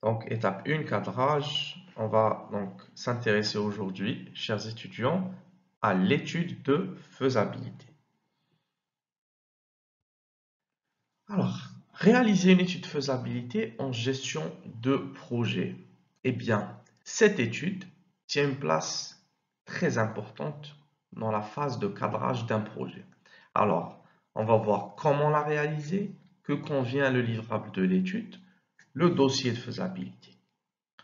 Donc, étape 1, cadrage. On va donc s'intéresser aujourd'hui, chers étudiants, à l'étude de faisabilité. Alors, réaliser une étude de faisabilité en gestion de projet. Eh bien, cette étude tient une place très importante dans la phase de cadrage d'un projet. Alors, on va voir comment la réaliser, que contient le livrable de l'étude, le dossier de faisabilité.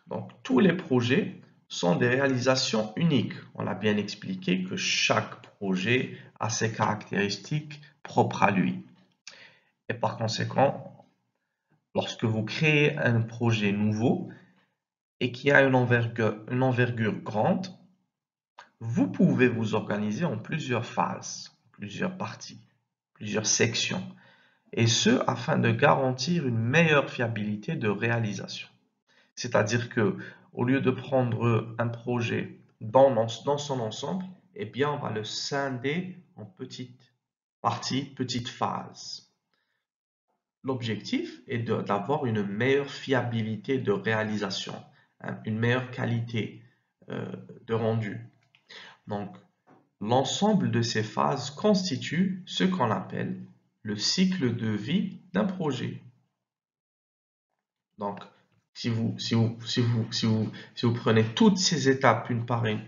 Donc, tous les projets sont des réalisations uniques. On a bien expliqué que chaque projet a ses caractéristiques propres à lui. Et par conséquent, lorsque vous créez un projet nouveau et qui a une envergure grande, vous pouvez vous organiser en plusieurs phases, plusieurs parties, plusieurs sections, et ce afin de garantir une meilleure fiabilité de réalisation. C'est-à-dire que au lieu de prendre un projet dans son ensemble, eh bien, on va le scinder en petites parties, petites phases. L'objectif est d'avoir une meilleure fiabilité de réalisation, hein, une meilleure qualité de rendu. Donc, l'ensemble de ces phases constitue ce qu'on appelle le cycle de vie d'un projet. Donc, si vous prenez toutes ces étapes une par une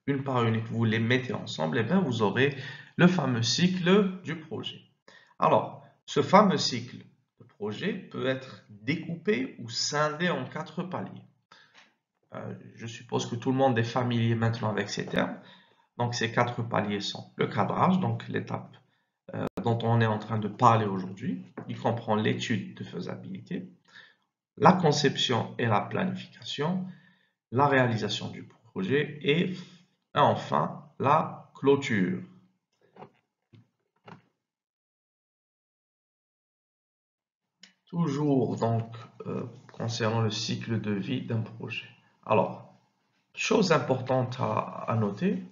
et que vous les mettez ensemble, eh bien, vous aurez le fameux cycle du projet. Alors, ce fameux cycle de projet peut être découpé ou scindé en 4 paliers. Je suppose que tout le monde est familier maintenant avec ces termes. Donc, ces 4 paliers sont le cadrage, donc l'étape dont on est en train de parler aujourd'hui. Il comprend l'étude de faisabilité, la conception et la planification, la réalisation du projet et enfin la clôture. Toujours donc concernant le cycle de vie d'un projet. Alors, chose importante à noter,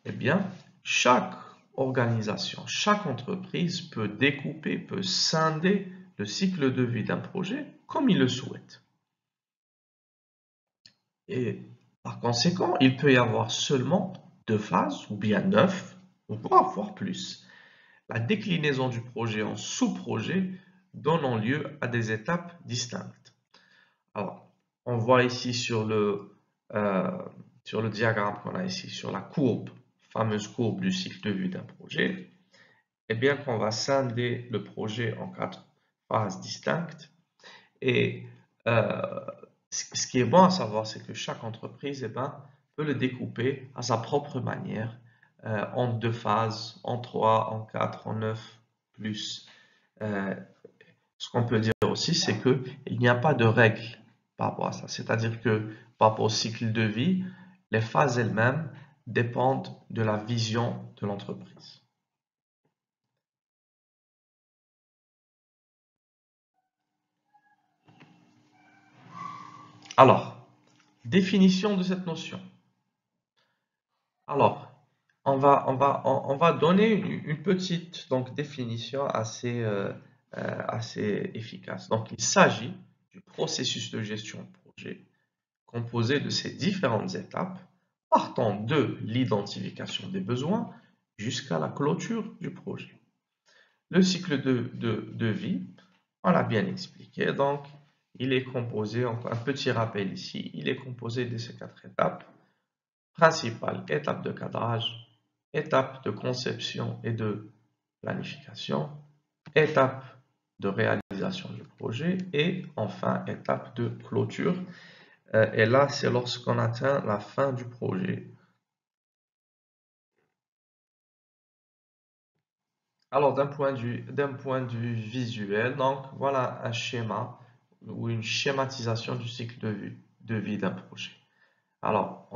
eh bien, chaque organisation, chaque entreprise peut découper, peut scinder le cycle de vie d'un projet comme il le souhaite. Et par conséquent, il peut y avoir seulement 2 phases, ou bien 9, voire plus. La déclinaison du projet en sous-projets donnant lieu à des étapes distinctes. Alors, on voit ici sur le diagramme qu'on a ici, sur la fameuse courbe du cycle de vie d'un projet, eh bien qu'on va scinder le projet en 4 phases distinctes. Et ce qui est bon à savoir, c'est que chaque entreprise peut le découper à sa propre manière, en 2 phases, en 3, en 4, en 9, plus. Ce qu'on peut dire aussi, c'est qu'il n'y a pas de règle par rapport à ça. C'est-à-dire que par rapport au cycle de vie, les phases elles-mêmes dépendent de la vision de l'entreprise. Alors, définition de cette notion. Alors, on va donner une petite donc, définition assez efficace. Donc, il s'agit du processus de gestion de projet composé de ces différentes étapes, partant de l'identification des besoins jusqu'à la clôture du projet. Le cycle de vie, on l'a bien expliqué, donc il est composé, un petit rappel ici, il est composé de ces 4 étapes principales: étape de cadrage, étape de conception et de planification, étape de réalisation du projet et enfin étape de clôture. Et là, c'est lorsqu'on atteint la fin du projet. Alors, d'un point de vue visuel, donc voilà un schéma ou une schématisation du cycle de vie d'un projet. Alors,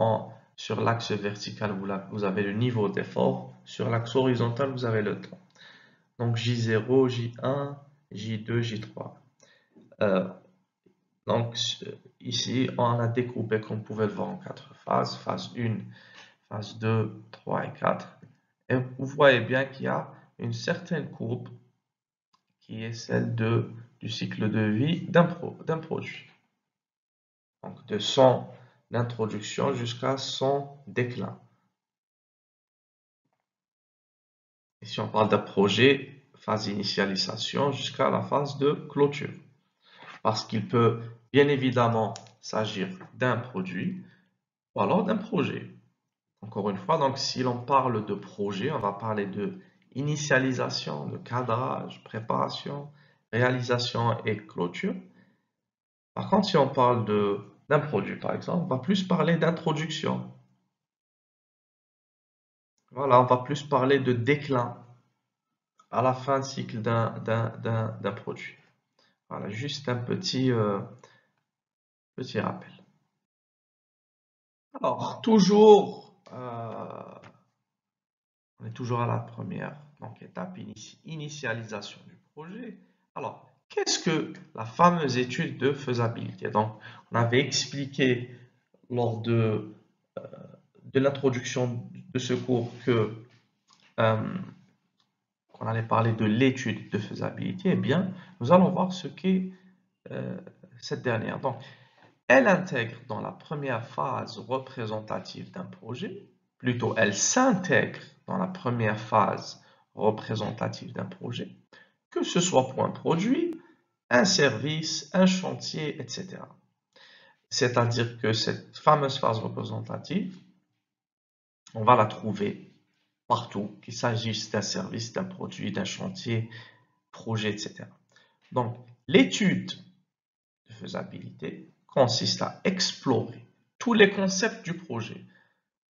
sur l'axe vertical, vous avez le niveau d'effort. Sur l'axe horizontal, vous avez le temps. Donc, J0, J1, J2, J3. Donc, ici, on a découpé, comme vous pouvez le voir, en 4 phases. Phase 1, phase 2, 3 et 4. Et vous voyez bien qu'il y a une certaine courbe qui est celle du cycle de vie d'un produit. de son introduction jusqu'à son déclin. Ici, on parle d'un projet, phase d'initialisation jusqu'à la phase de clôture. Parce qu'il peut bien évidemment s'agir d'un produit ou alors d'un projet. Encore une fois, donc si l'on parle de projet, on va parler de initialisation, de cadrage, préparation, réalisation et clôture. Par contre, si on parle d'un produit, par exemple, on va plus parler d'introduction. Voilà, on va plus parler de déclin à la fin de cycle d'un produit. Voilà, juste un petit rappel. Alors, on est toujours à la première étape, initialisation du projet. Alors, qu'est-ce que la fameuse étude de faisabilité? Donc, on avait expliqué lors de l'introduction de ce cours qu'on allait parler de l'étude de faisabilité. Eh bien, nous allons voir ce qu'est cette dernière. Donc, elle intègre dans la première phase représentative d'un projet, plutôt elle s'intègre dans la première phase représentative d'un projet, que ce soit pour un produit, un service, un chantier, etc. C'est-à-dire que cette fameuse phase représentative, on va la trouver partout, qu'il s'agisse d'un service, d'un produit, d'un chantier, projet, etc. Donc, l'étude de faisabilité consiste à explorer tous les concepts du projet,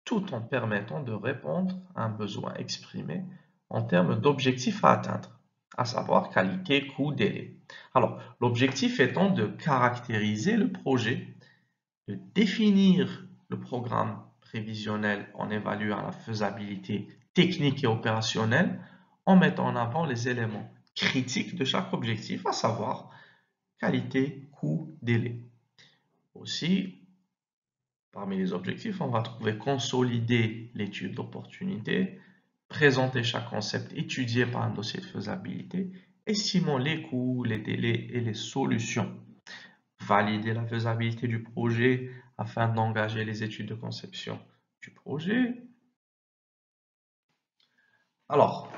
tout en permettant de répondre à un besoin exprimé en termes d'objectifs à atteindre, à savoir qualité, coût, délai. Alors, l'objectif étant de caractériser le projet, de définir le programme prévisionnel en évaluant la faisabilité technique et opérationnelle, en mettant en avant les éléments critiques de chaque objectif, à savoir qualité, coût, délai. Aussi, parmi les objectifs, on va trouver consolider l'étude d'opportunité, présenter chaque concept étudié par un dossier de faisabilité, estimant les coûts, les délais et les solutions, valider la faisabilité du projet afin d'engager les études de conception du projet. Alors,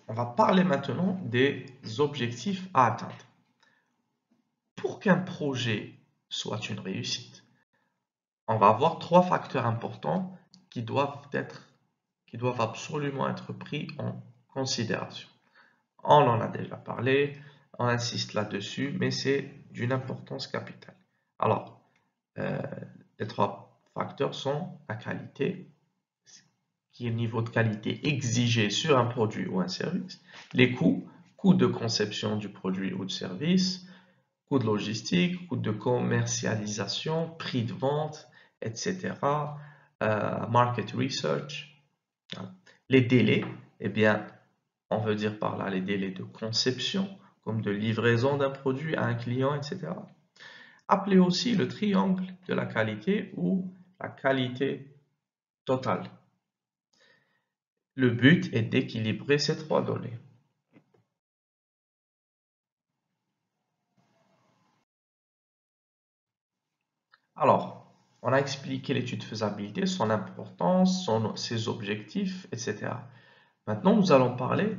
on va parler maintenant des objectifs à atteindre. Pour qu'un projet soit une réussite, on va avoir trois facteurs importants qui doivent absolument être pris en considération. On en a déjà parlé, on insiste là-dessus, mais c'est d'une importance capitale. Alors, les trois facteurs sont la qualité, qui est le niveau de qualité exigé sur un produit ou un service, les coûts, coûts de conception du produit ou du service, coûts de logistique, coûts de commercialisation, prix de vente, etc. Market research. Les délais, eh bien, on veut dire par là les délais de conception, comme de livraison d'un produit à un client, etc. Appelé aussi le triangle de la qualité ou la qualité totale. Le but est d'équilibrer ces trois données. Alors, on a expliqué l'étude de faisabilité, son importance, ses objectifs, etc. Maintenant, nous allons parler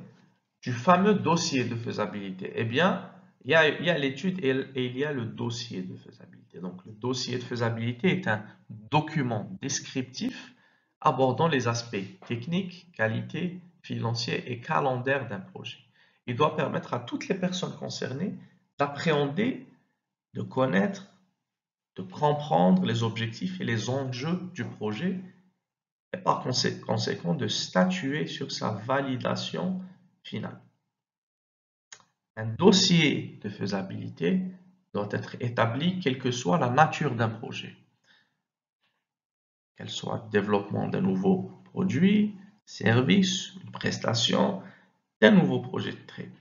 du fameux dossier de faisabilité. Eh bien, il y a l'étude et il y a le dossier de faisabilité. Donc, le dossier de faisabilité est un document descriptif abordant les aspects techniques, qualité, financiers et calendaires d'un projet. Il doit permettre à toutes les personnes concernées d'appréhender, de connaître, de comprendre les objectifs et les enjeux du projet et par conséquent de statuer sur sa validation finale. Un dossier de faisabilité doit être établi quelle que soit la nature d'un projet, qu'elle soit le développement d'un nouveau produit, service, une prestation, d'un nouveau projet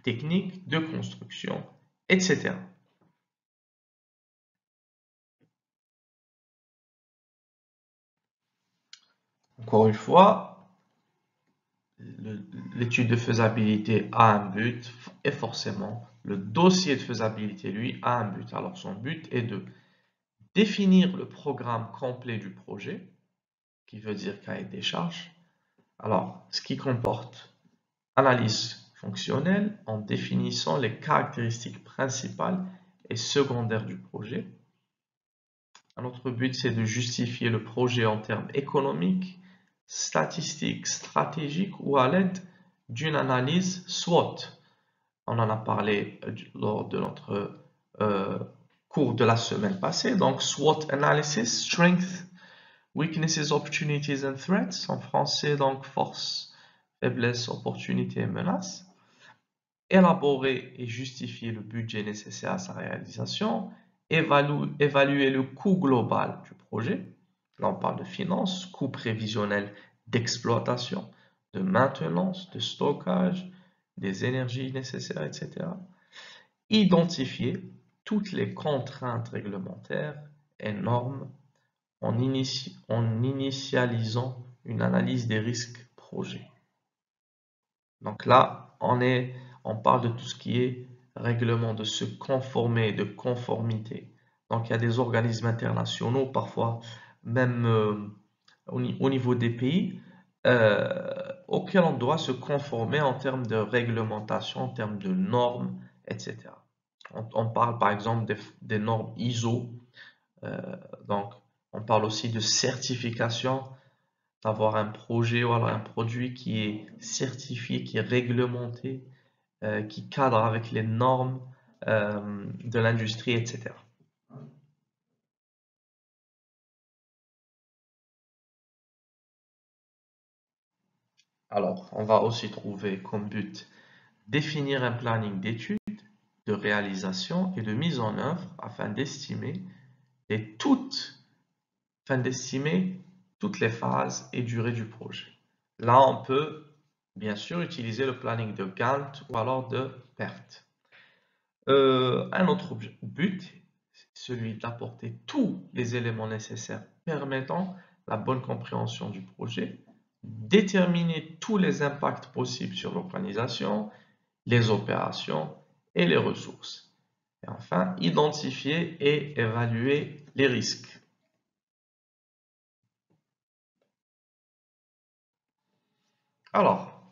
technique, de construction, etc. Encore une fois, l'étude de faisabilité a un but et forcément le dossier de faisabilité, lui, a un but. Alors son but est de définir le programme complet du projet, qui veut dire cahier des charges. Alors, ce qui comporte analyse fonctionnelle en définissant les caractéristiques principales et secondaires du projet. Un autre but, c'est de justifier le projet en termes économiques, statistiques, stratégiques ou à l'aide d'une analyse SWOT. On en a parlé lors de notre cours de la semaine passée. Donc, SWOT analysis, strengths, weaknesses, opportunities and threats. En français, donc, force, faiblesse, opportunité et menace. Élaborer et justifier le budget nécessaire à sa réalisation. Évaluer le coût global du projet. Là, on parle de finances, coût prévisionnel d'exploitation, de maintenance, de stockage, des énergies nécessaires, etc. Identifier toutes les contraintes réglementaires et normes en initialisant une analyse des risques projets. Donc là, on parle de tout ce qui est règlement, de se conformer, de conformité. Donc il y a des organismes internationaux, parfois même au niveau des pays, auxquels on doit se conformer en termes de réglementation, en termes de normes, etc. On parle par exemple des normes ISO, donc on parle aussi de certification, d'avoir un projet ou alors un produit qui est certifié, qui est réglementé, qui cadre avec les normes de l'industrie, etc. Alors, on va aussi trouver comme but définir un planning d'études, de réalisation et de mise en œuvre afin d'estimer toutes les phases et durées du projet. Là, on peut bien sûr utiliser le planning de Gantt ou alors de PERT. Un autre but, celui d'apporter tous les éléments nécessaires permettant la bonne compréhension du projet, déterminer tous les impacts possibles sur l'organisation, les opérations et les ressources. Et enfin, identifier et évaluer les risques. Alors,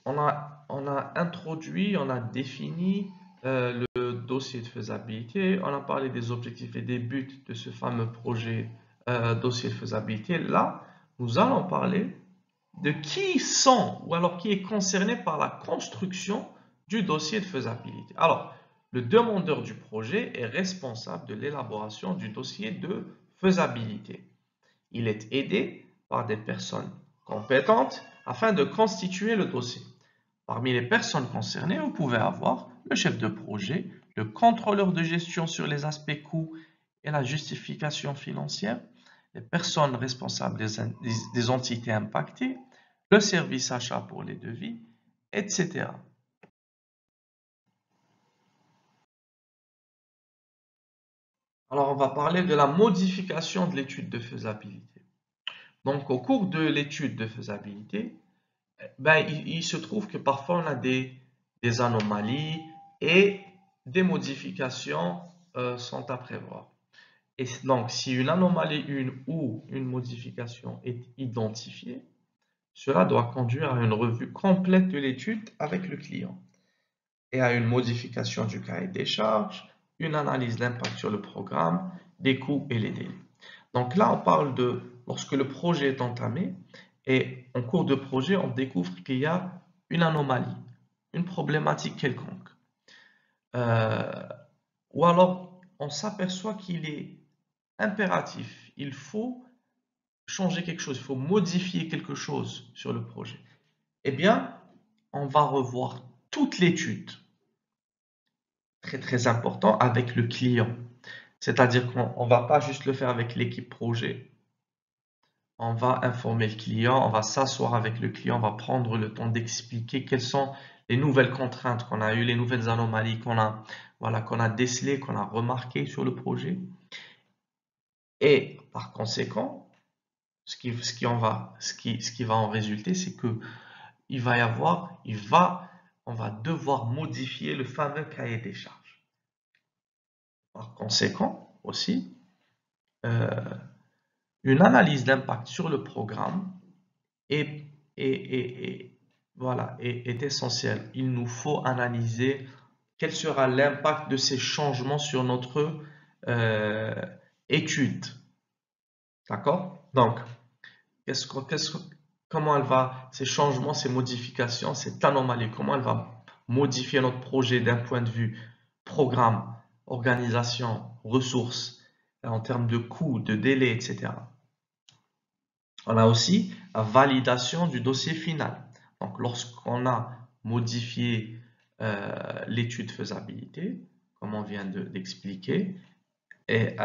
on a introduit, on a défini le dossier de faisabilité, on a parlé des objectifs et des buts de ce fameux projet dossier de faisabilité. Là, nous allons parler de qui sont ou alors qui est concerné par la construction du dossier de faisabilité. Alors, le demandeur du projet est responsable de l'élaboration du dossier de faisabilité. Il est aidé par des personnes compétentes afin de constituer le dossier. Parmi les personnes concernées, vous pouvez avoir le chef de projet, le contrôleur de gestion sur les aspects coûts et la justification financière, les personnes responsables des entités impactées, le service achat pour les devis, etc. Alors, on va parler de la modification de l'étude de faisabilité. Donc, au cours de l'étude de faisabilité, il se trouve que parfois on a des anomalies et des modifications sont à prévoir. Et donc, si une anomalie ou une modification est identifiée, cela doit conduire à une revue complète de l'étude avec le client et à une modification du cahier des charges, une analyse d'impact sur le programme, des coûts et les délais. Donc là, on parle de lorsque le projet est entamé et en cours de projet, on découvre qu'il y a une anomalie, une problématique quelconque. Ou alors, on s'aperçoit qu'il est impératif, il faut changer quelque chose, il faut modifier quelque chose sur le projet. Eh bien, on va revoir toute l'étude, très très important, avec le client. C'est-à-dire qu'on ne va pas juste le faire avec l'équipe projet. On va informer le client, on va s'asseoir avec le client, on va prendre le temps d'expliquer quelles sont les nouvelles contraintes qu'on a eues, les nouvelles anomalies qu'on a, voilà, qu'on a décelées, qu'on a remarquées sur le projet. Et par conséquent, ce qui va en résulter, c'est que on va devoir modifier le fameux cahier des charges. Par conséquent, aussi, une analyse d'impact sur le programme est, voilà, est essentielle. Il nous faut analyser quel sera l'impact de ces changements sur notre étude. D'accord? Donc, comment elle va, ces changements, ces modifications, cette anomalie, comment elle va modifier notre projet d'un point de vue programme, organisation, ressources, en termes de coûts, de délais, etc. On a aussi la validation du dossier final. Donc, lorsqu'on a modifié l'étude faisabilité, comme on vient d'expliquer, et,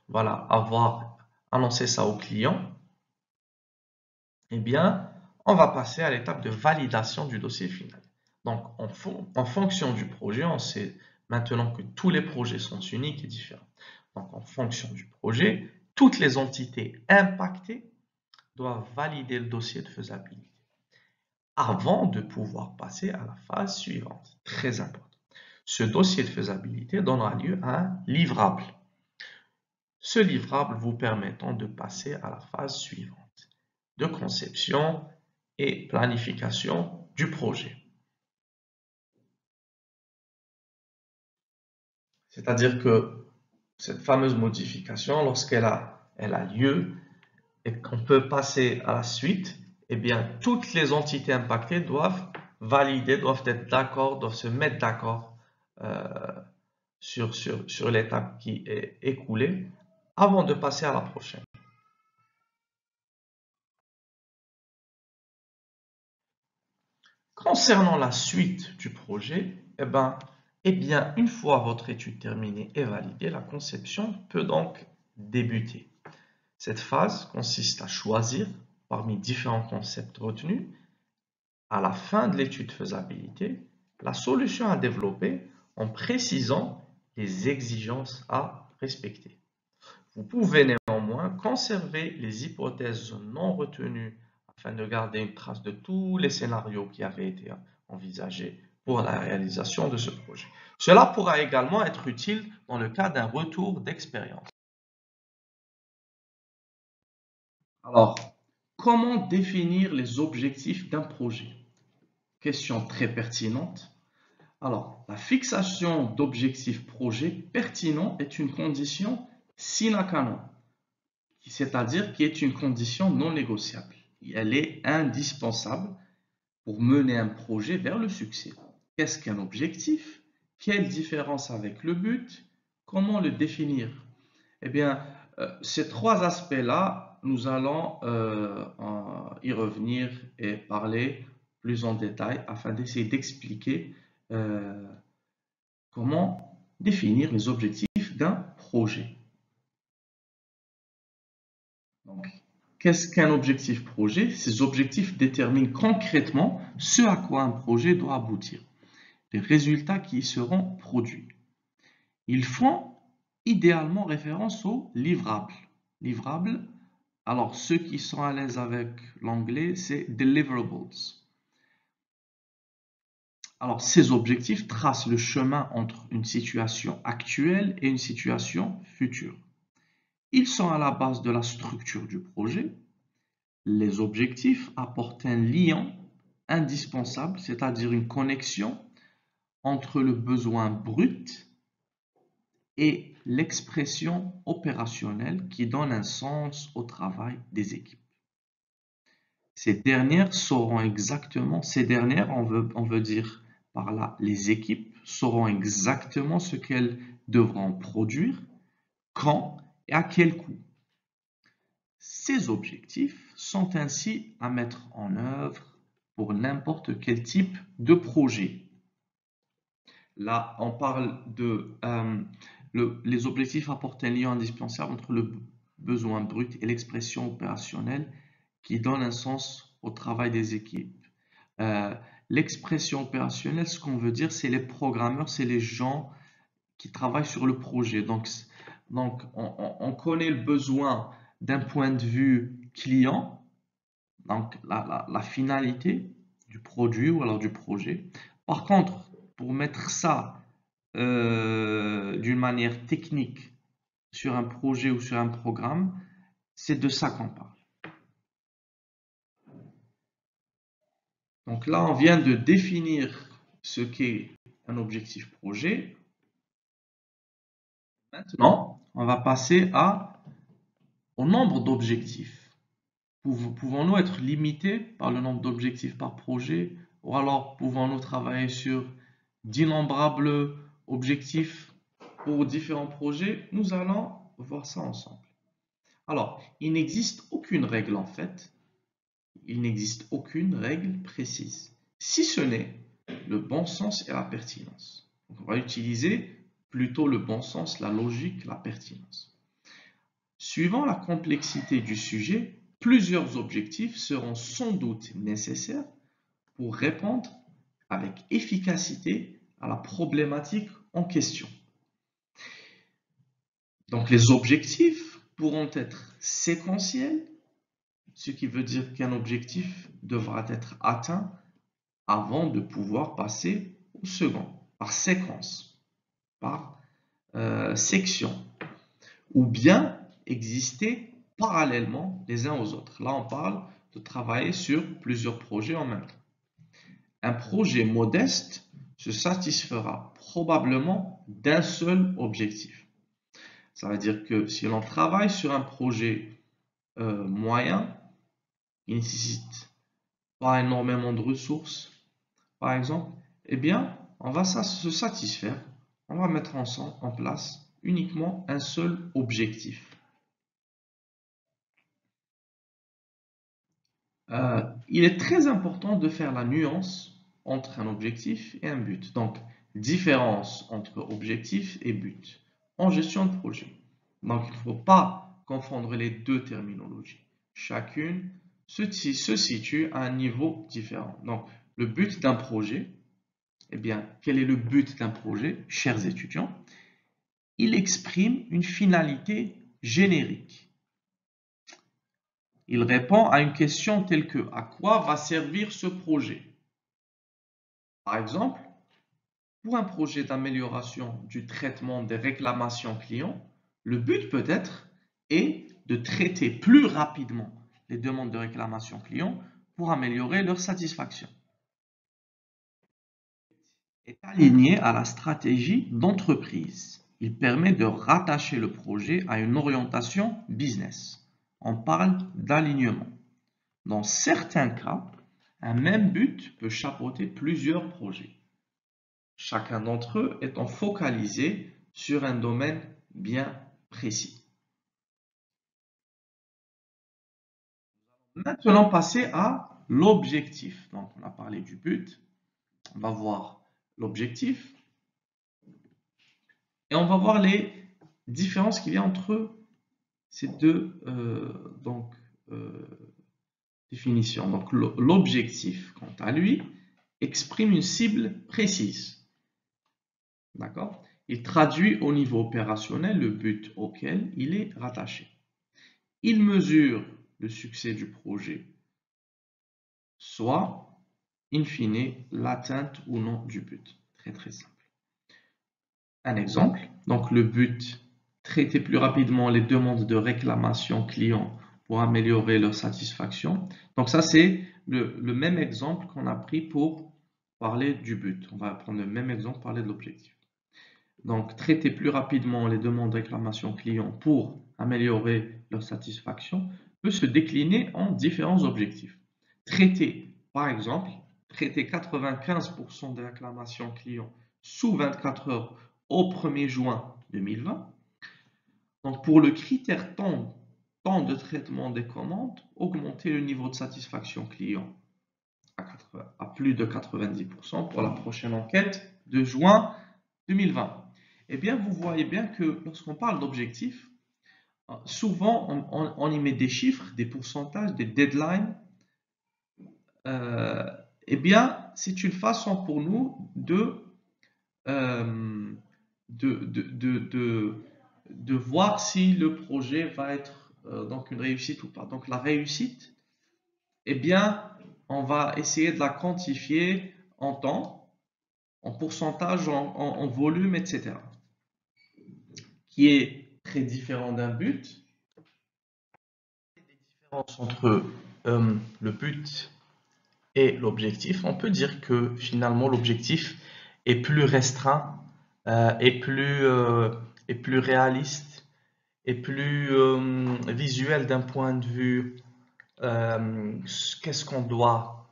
voilà, avoir annoncé ça au client, eh bien, on va passer à l'étape de validation du dossier final. Donc, en fonction du projet, on sait maintenant que tous les projets sont uniques et différents. Donc, en fonction du projet, toutes les entités impactées doivent valider le dossier de faisabilité avant de pouvoir passer à la phase suivante. Très important. Ce dossier de faisabilité donnera lieu à un livrable. Ce livrable vous permettant de passer à la phase suivante de conception et planification du projet. C'est-à-dire que cette fameuse modification, lorsqu'elle a lieu et qu'on peut passer à la suite, eh bien, toutes les entités impactées doivent valider, doivent être d'accord, doivent se mettre d'accord sur l'étape qui est écoulée avant de passer à la prochaine. Concernant la suite du projet, eh bien, une fois votre étude terminée et validée, la conception peut donc débuter. Cette phase consiste à choisir parmi différents concepts retenus, à la fin de l'étude faisabilité, la solution à développer en précisant les exigences à respecter. Vous pouvez néanmoins conserver les hypothèses non retenues afin de garder une trace de tous les scénarios qui avaient été envisagés pour la réalisation de ce projet. Cela pourra également être utile dans le cas d'un retour d'expérience. Alors, comment définir les objectifs d'un projet? Question très pertinente. Alors, la fixation d'objectifs projet pertinents est une condition sine qua non, c'est-à-dire qui est une condition non négociable. Elle est indispensable pour mener un projet vers le succès. Qu'est-ce qu'un objectif? Quelle différence avec le but? Comment le définir? Eh bien, ces trois aspects-là, nous allons y revenir et parler plus en détail afin d'essayer d'expliquer comment définir les objectifs d'un projet. Donc, qu'est-ce qu'un objectif projet? Ces objectifs déterminent concrètement ce à quoi un projet doit aboutir, les résultats qui y seront produits. Ils font idéalement référence aux livrables. Livrables, alors ceux qui sont à l'aise avec l'anglais, c'est deliverables. Alors, ces objectifs tracent le chemin entre une situation actuelle et une situation future. Ils sont à la base de la structure du projet. Les objectifs apportent un lien indispensable, c'est-à-dire une connexion entre le besoin brut et l'expression opérationnelle qui donne un sens au travail des équipes. Ces dernières, on veut dire par là, les équipes sauront exactement ce qu'elles devront produire, quand et à quel coût. Ces objectifs sont ainsi à mettre en œuvre pour n'importe quel type de projet. Là, on parle de les objectifs apportent un lien indispensable entre le besoin brut et l'expression opérationnelle qui donne un sens au travail des équipes. L'expression opérationnelle, ce qu'on veut dire, c'est les programmeurs, c'est les gens qui travaillent sur le projet. Donc on connaît le besoin d'un point de vue client, donc la finalité du produit ou alors du projet. Par contre, pour mettre ça d'une manière technique sur un projet ou sur un programme, c'est de ça qu'on parle. Donc là, on vient de définir ce qu'est un objectif projet. Maintenant, on va passer au nombre d'objectifs. Pouvons-nous être limités par le nombre d'objectifs par projet, ou alors pouvons-nous travailler sur d'innombrables objectifs pour différents projets? Nous allons voir ça ensemble. Alors, il n'existe aucune règle en fait. Il n'existe aucune règle précise, si ce n'est le bon sens et la pertinence. Donc, on va utiliser plutôt le bon sens, la logique, la pertinence. Suivant la complexité du sujet, plusieurs objectifs seront sans doute nécessaires pour répondre avec efficacité à la problématique en question. Donc les objectifs pourront être séquentiels, ce qui veut dire qu'un objectif devra être atteint avant de pouvoir passer au second, par séquence, par section, ou bien exister parallèlement les uns aux autres. Là, on parle de travailler sur plusieurs projets en même temps. Un projet modeste se satisfera probablement d'un seul objectif. Ça veut dire que si l'on travaille sur un projet moyen, qui ne nécessite pas énormément de ressources, par exemple, eh bien, on va se satisfaire, on va mettre en place uniquement un seul objectif. Il est très important de faire la nuance entre un objectif et un but. Donc, différence entre objectif et but en gestion de projet. Donc, il ne faut pas confondre les deux terminologies. Chacune se situe à un niveau différent. Donc, le but d'un projet, eh bien, quel est le but d'un projet, chers étudiants? Il exprime une finalité générique. Il répond à une question telle que à quoi va servir ce projet? Par exemple, pour un projet d'amélioration du traitement des réclamations clients, le but peut-être est de traiter plus rapidement les demandes de réclamation clients pour améliorer leur satisfaction. Est aligné à la stratégie d'entreprise. Il permet de rattacher le projet à une orientation business. On parle d'alignement. Dans certains cas, un même but peut chapeauter plusieurs projets. Chacun d'entre eux étant focalisé sur un domaine bien précis. Maintenant, passer à l'objectif. Donc, on a parlé du but. On va voir l'objectif. Et on va voir les différences qu'il y a entre ces deux définitions. Donc, l'objectif, quant à lui, exprime une cible précise. D'accord? Il traduit au niveau opérationnel le but auquel il est rattaché. Il mesure le succès du projet, soit, in fine, l'atteinte ou non du but. Très très simple. Un exemple, donc le but, traiter plus rapidement les demandes de réclamation clients pour améliorer leur satisfaction. Donc ça, c'est le même exemple qu'on a pris pour parler du but. On va prendre le même exemple pour parler de l'objectif. Donc, traiter plus rapidement les demandes de réclamation clients pour améliorer leur satisfaction peut se décliner en différents objectifs. Traiter, par exemple, traiter 95% des réclamations clients sous 24 heures au 1er juin 2020. Donc, pour le critère temps de traitement des commandes, augmenter le niveau de satisfaction client à plus de 90% pour la prochaine enquête de juin 2020. Eh bien, vous voyez bien que lorsqu'on parle d'objectifs, souvent on y met des chiffres, des pourcentages, des deadlines. Eh bien, c'est une façon pour nous de voir si le projet va être donc une réussite ou pas. Donc la réussite, eh bien, on va essayer de la quantifier en temps. en pourcentage, en volume, etc. Qui est très différent d'un but. La différence entre le but et l'objectif, on peut dire que finalement l'objectif est plus restreint, est plus réaliste, est plus visuel d'un point de vue qu'est-ce qu'on doit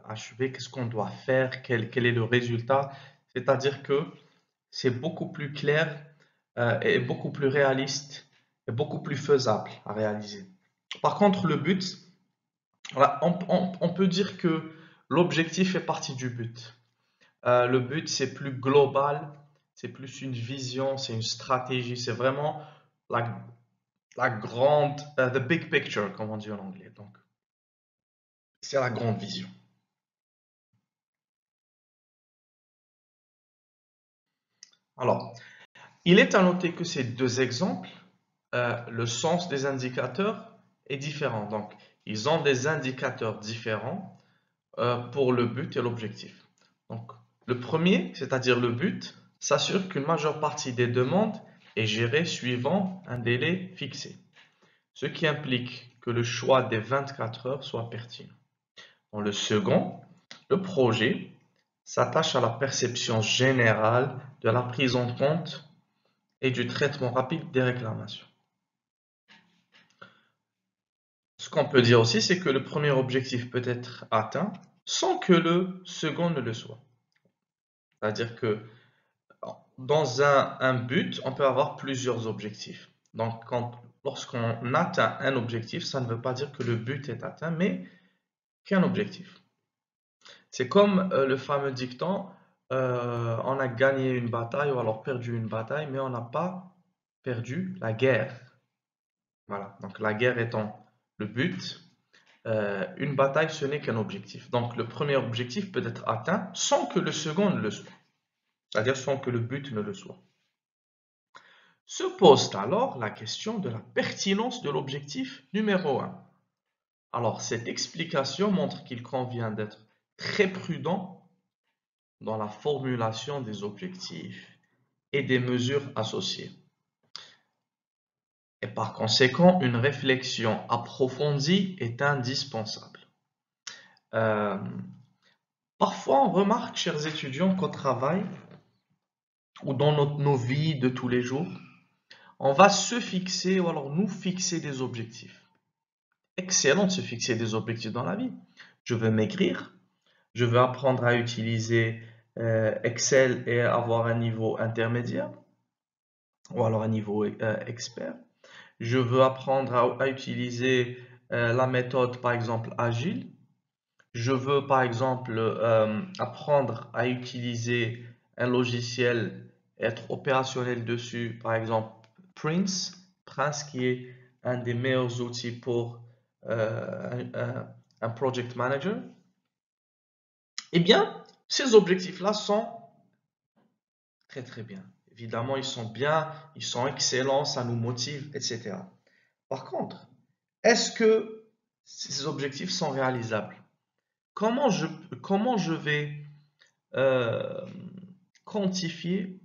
achever, qu'est-ce qu'on doit faire, quel est le résultat. C'est-à-dire que c'est beaucoup plus clair et beaucoup plus réaliste et beaucoup plus faisable à réaliser. Par contre, le but, on peut dire que l'objectif fait partie du but. Le but, c'est plus global, c'est plus une vision, c'est une stratégie, c'est vraiment la grande, the big picture, comme on dit en anglais. Donc, c'est la grande vision. Alors, il est à noter que ces deux exemples, le sens des indicateurs est différent. Donc, ils ont des indicateurs différents pour le but et l'objectif. Donc, le premier, c'est-à-dire le but, s'assure qu'une majeure partie des demandes est gérée suivant un délai fixé, ce qui implique que le choix des 24 heures soit pertinent. Dans le second, le projet s'attache à la perception générale de la prise en compte et du traitement rapide des réclamations. Ce qu'on peut dire aussi, c'est que le premier objectif peut être atteint sans que le second ne le soit. C'est-à-dire que dans un but, on peut avoir plusieurs objectifs. Donc, lorsqu'on atteint un objectif, ça ne veut pas dire que le but est atteint, mais qu'un objectif. C'est comme le fameux dicton, on a gagné une bataille ou alors perdu une bataille, mais on n'a pas perdu la guerre. Voilà, donc la guerre étant le but, une bataille ce n'est qu'un objectif. Donc le premier objectif peut être atteint sans que le second ne le soit, c'est-à-dire sans que le but ne le soit. Se pose alors la question de la pertinence de l'objectif numéro 1. Alors cette explication montre qu'il convient d'être très prudent dans la formulation des objectifs et des mesures associées. Et par conséquent, une réflexion approfondie est indispensable. Parfois, on remarque, chers étudiants, qu'au travail ou dans nos vies de tous les jours, on va se fixer ou alors nous fixer des objectifs. Excellent de se fixer des objectifs dans la vie. Je veux maigrir, je veux apprendre à utiliser Excel et avoir un niveau intermédiaire ou alors un niveau expert. Je veux apprendre à utiliser la méthode, par exemple, agile. Je veux, par exemple, apprendre à utiliser un logiciel, être opérationnel dessus, par exemple, Prince qui est un des meilleurs outils pour un project manager. Eh bien, ces objectifs-là sont très très bien. Évidemment, ils sont bien, ils sont excellents, ça nous motive, etc. Par contre, est-ce que ces objectifs sont réalisables? Comment je vais quantifier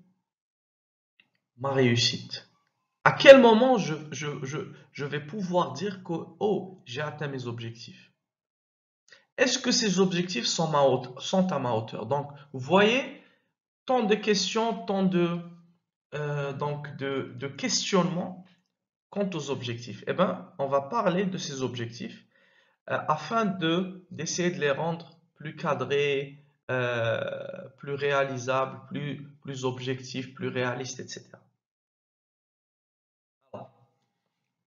ma réussite? À quel moment je vais pouvoir dire que oh, j'ai atteint mes objectifs? Est-ce que ces objectifs sont à ma hauteur? Donc, vous voyez, tant de questions, tant de questionnements quant aux objectifs. Eh bien, on va parler de ces objectifs afin d'essayer de les rendre plus cadrés, plus réalisables, plus objectifs, plus réalistes, etc.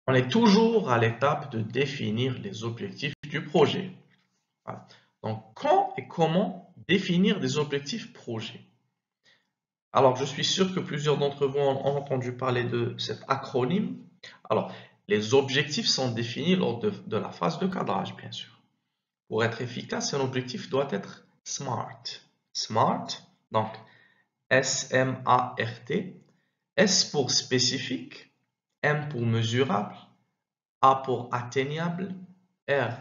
On est toujours à l'étape de définir les objectifs du projet. Voilà. Donc, quand et comment définir des objectifs projet? Alors, je suis sûr que plusieurs d'entre vous ont entendu parler de cet acronyme. Alors, les objectifs sont définis lors de la phase de cadrage, bien sûr. Pour être efficace, un objectif doit être SMART. SMART, donc S-M-A-R-T. S pour spécifique, M pour mesurable, A pour atteignable, R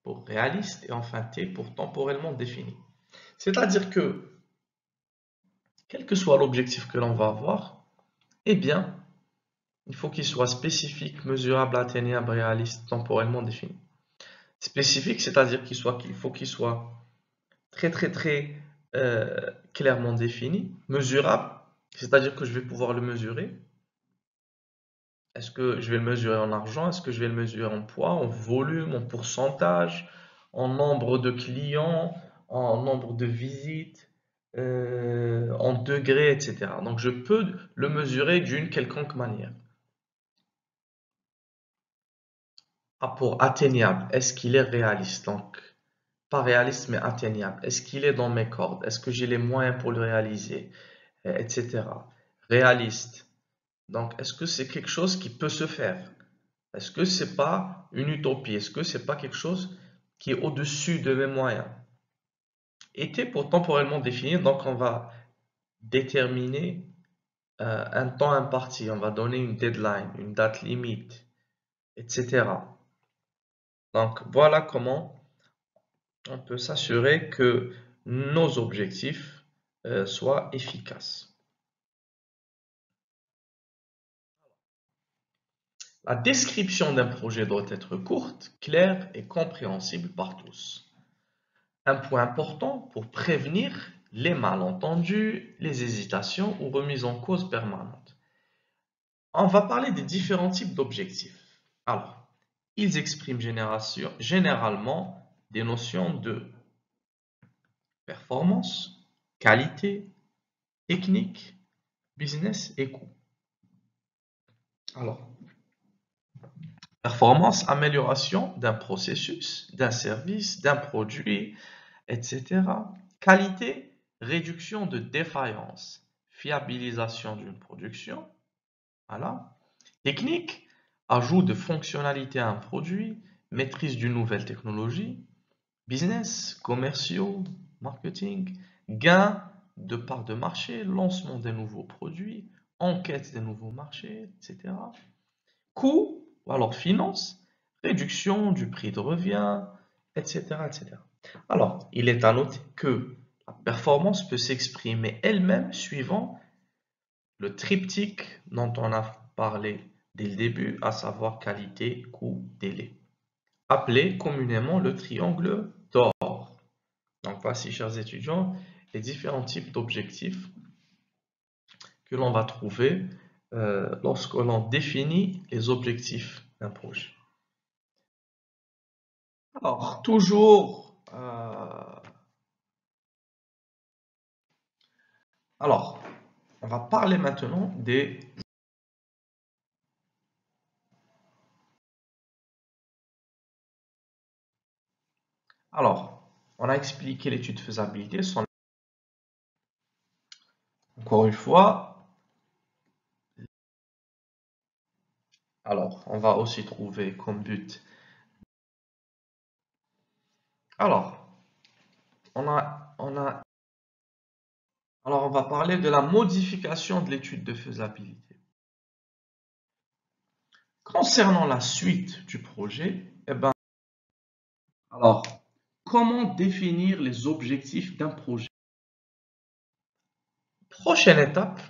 pour réaliste et enfin T pour temporellement défini. C'est-à-dire que, quel que soit l'objectif que l'on va avoir, eh bien, il faut qu'il soit spécifique, mesurable, atteignable, réaliste, temporellement défini. Spécifique, c'est-à-dire qu'il faut qu'il soit très très très clairement défini. Mesurable, c'est-à-dire que je vais pouvoir le mesurer. Est-ce que je vais le mesurer en argent? Est-ce que je vais le mesurer en poids, en volume, en pourcentage, en nombre de clients, en nombre de visites, en degrés, etc. Donc je peux le mesurer d'une quelconque manière. Ah, pour atteignable, est-ce qu'il est réaliste? Donc, pas réaliste, mais atteignable. Est-ce qu'il est dans mes cordes? Est-ce que j'ai les moyens pour le réaliser? Etc. Réaliste. Donc, est-ce que c'est quelque chose qui peut se faire? Est-ce que c'est pas une utopie? Est-ce que c'est pas quelque chose qui est au-dessus de mes moyens? Été pour temporellement définir, donc on va déterminer un temps imparti, on va donner une deadline, une date limite, etc. Donc voilà comment on peut s'assurer que nos objectifs soient efficaces. La description d'un projet doit être courte, claire et compréhensible par tous. Un point important pour prévenir les malentendus, les hésitations ou remises en cause permanentes. On va parler des différents types d'objectifs. Alors, ils expriment généralement des notions de performance, qualité, technique, business et coût. Alors, performance, amélioration d'un processus, d'un service, d'un produit, etc. Qualité, réduction de défaillance, fiabilisation d'une production. Voilà. Technique, ajout de fonctionnalités à un produit, maîtrise d'une nouvelle technologie. Business, commerciaux, marketing, gain de part de marché, lancement des nouveaux produits, enquête des nouveaux marchés, etc. Coût, ou alors finance, réduction du prix de revient, etc., etc. Alors, il est à noter que la performance peut s'exprimer elle-même suivant le triptyque dont on a parlé dès le début, à savoir qualité, coût, délai, appelé communément le triangle d'or. Donc voici, chers étudiants, les différents types d'objectifs que l'on va trouver lorsque l'on définit les objectifs d'un projet. Alors, toujours, alors, on va parler maintenant des... Alors, on a expliqué l'étude de faisabilité. Encore une fois, alors, on va aussi trouver comme but. Alors, alors, on va parler de la modification de l'étude de faisabilité. Concernant la suite du projet, eh ben, alors, comment définir les objectifs d'un projet? Prochaine étape,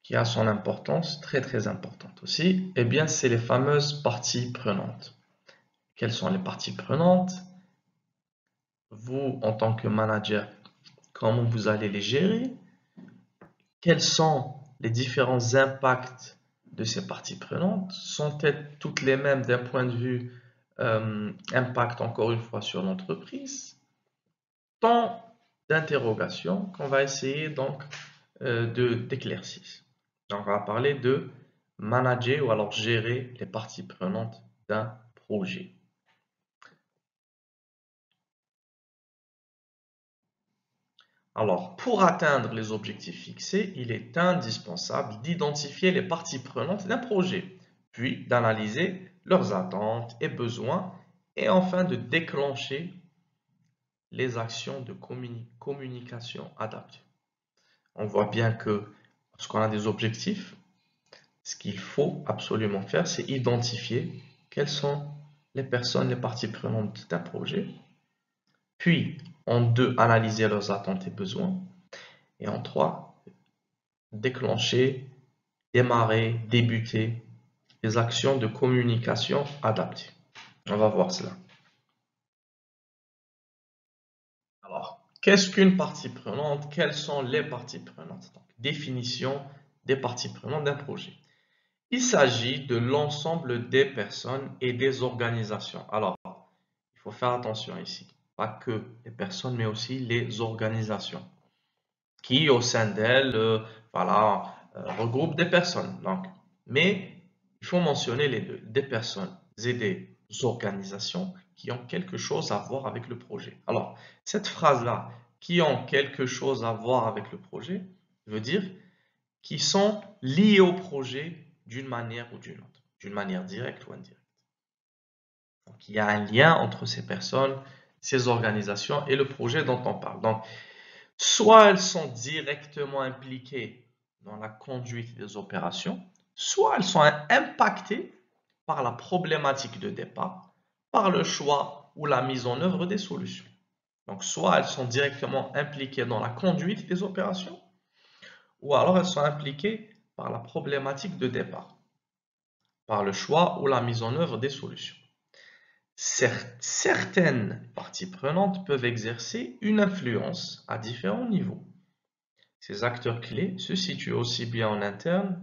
qui a son importance, très très importante aussi, eh bien, c'est les fameuses parties prenantes. Quelles sont les parties prenantes? Vous, en tant que manager, comment vous allez les gérer? Quels sont les différents impacts de ces parties prenantes? Sont-elles toutes les mêmes d'un point de vue impact, encore une fois, sur l'entreprise? Tant d'interrogations qu'on va essayer donc d'éclaircir. Donc, on va parler de manager ou alors gérer les parties prenantes d'un projet. Alors, pour atteindre les objectifs fixés, il est indispensable d'identifier les parties prenantes d'un projet, puis d'analyser leurs attentes et besoins, et enfin de déclencher les actions de communication adaptées. On voit bien que lorsqu'on a des objectifs, ce qu'il faut absolument faire, c'est identifier quelles sont les personnes, les parties prenantes d'un projet, Puis, en 2, analyser leurs attentes et besoins. Et en 3, déclencher, démarrer, débuter les actions de communication adaptées. On va voir cela. Alors, qu'est-ce qu'une partie prenante? Quelles sont les parties prenantes? Donc, définition des parties prenantes d'un projet. Il s'agit de l'ensemble des personnes et des organisations. Alors, il faut faire attention ici. Pas que les personnes, mais aussi les organisations qui, au sein d'elles, regroupent des personnes. Donc, mais il faut mentionner les deux, des personnes et des organisations qui ont quelque chose à voir avec le projet. Alors, cette phrase-là, qui ont quelque chose à voir avec le projet, veut dire qui sont liés au projet d'une manière ou d'une autre, d'une manière directe ou indirecte. Donc, il y a un lien entre ces personnes, ces organisations et le projet dont on parle. Donc, soit elles sont directement impliquées dans la conduite des opérations, soit elles sont impactées par la problématique de départ, par le choix ou la mise en œuvre des solutions. Donc, soit elles sont directement impliquées dans la conduite des opérations, ou alors elles sont impliquées par la problématique de départ, par le choix ou la mise en œuvre des solutions. Certaines parties prenantes peuvent exercer une influence à différents niveaux. Ces acteurs clés se situent aussi bien en interne,